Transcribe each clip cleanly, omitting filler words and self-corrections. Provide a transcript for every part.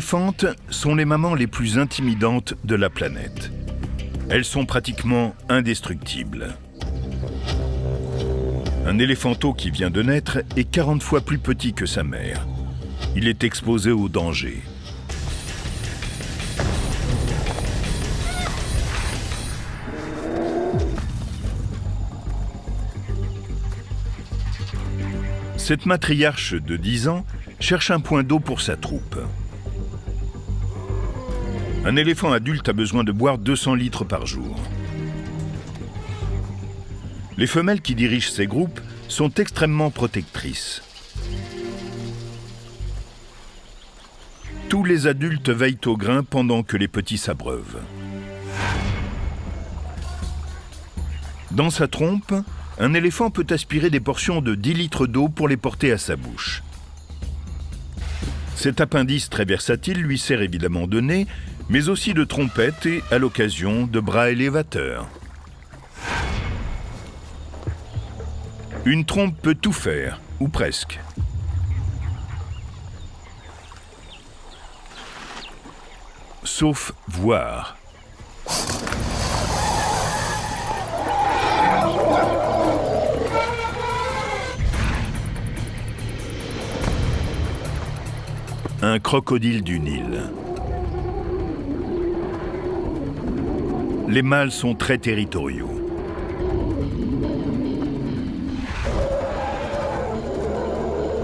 Les éléphantes sont les mamans les plus intimidantes de la planète. Elles sont pratiquement indestructibles. Un éléphanteau qui vient de naître est 40 fois plus petit que sa mère. Il est exposé au danger. Cette matriarche de 10 ans cherche un point d'eau pour sa troupe. Un éléphant adulte a besoin de boire 200 litres par jour. Les femelles qui dirigent ces groupes sont extrêmement protectrices. Tous les adultes veillent au grain pendant que les petits s'abreuvent. Dans sa trompe, un éléphant peut aspirer des portions de 10 litres d'eau pour les porter à sa bouche. Cet appendice très versatile lui sert évidemment de nez, mais aussi de trompette et, à l'occasion, de bras élévateurs. Une trompe peut tout faire, ou presque. Sauf voir. Un crocodile du Nil. Les mâles sont très territoriaux.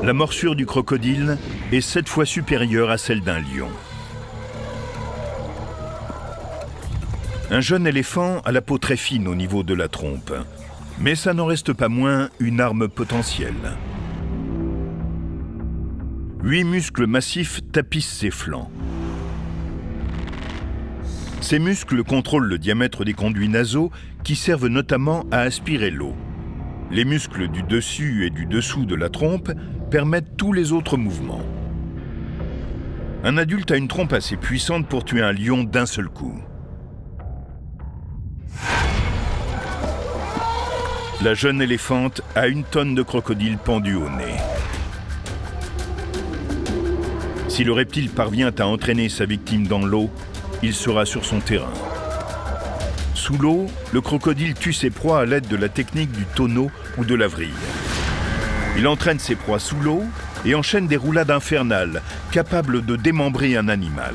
La morsure du crocodile est 7 fois supérieure à celle d'un lion. Un jeune éléphant a la peau très fine au niveau de la trompe, mais ça n'en reste pas moins une arme potentielle. 8 muscles massifs tapissent ses flancs. Ces muscles contrôlent le diamètre des conduits nasaux qui servent notamment à aspirer l'eau. Les muscles du dessus et du dessous de la trompe permettent tous les autres mouvements. Un adulte a une trompe assez puissante pour tuer un lion d'un seul coup. La jeune éléphante a 1 tonne de crocodile pendu au nez. Si le reptile parvient à entraîner sa victime dans l'eau, il sera sur son terrain. Sous l'eau, le crocodile tue ses proies à l'aide de la technique du tonneau ou de la vrille. Il entraîne ses proies sous l'eau et enchaîne des roulades infernales, capables de démembrer un animal.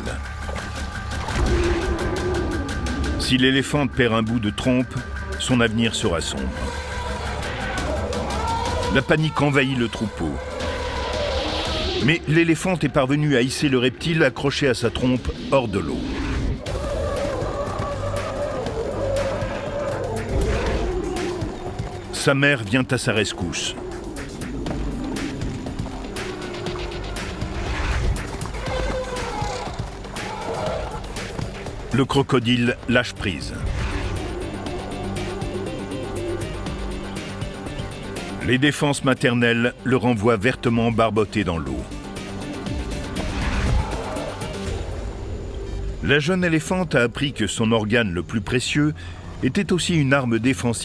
Si l'éléphante perd un bout de trompe, son avenir sera sombre. La panique envahit le troupeau. Mais l'éléphante est parvenue à hisser le reptile accroché à sa trompe hors de l'eau. Sa mère vient à sa rescousse. Le crocodile lâche prise. Les défenses maternelles le renvoient vertement barboté dans l'eau. La jeune éléphante a appris que son organe le plus précieux était aussi une arme défensive